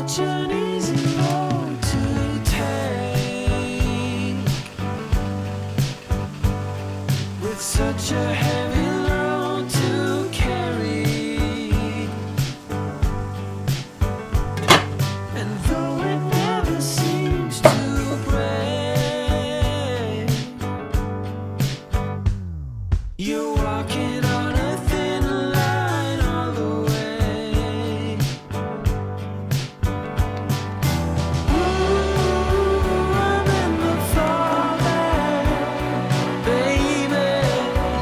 such an easy road to take, with such a heavy load to carry. And though it never seems to break, you're walking on a thin line all the way. Ooh, I'm in the fallback, baby.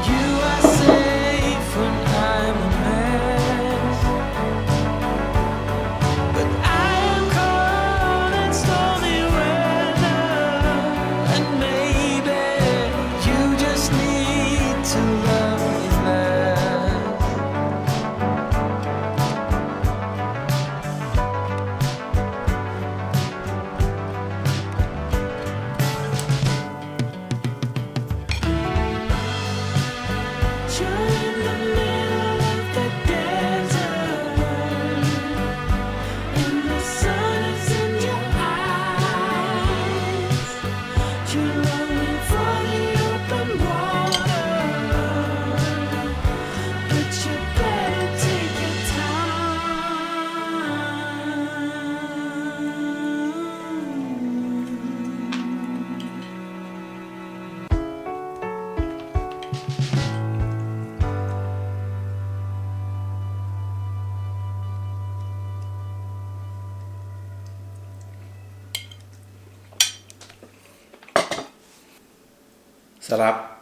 You are safe when I'm a mess, but I am caught in stormy weather, and maybe you just need to love me less. You're in the middle of the desert, and the sun is in your eyes. You're longing for the open water, but you better take your Sarap.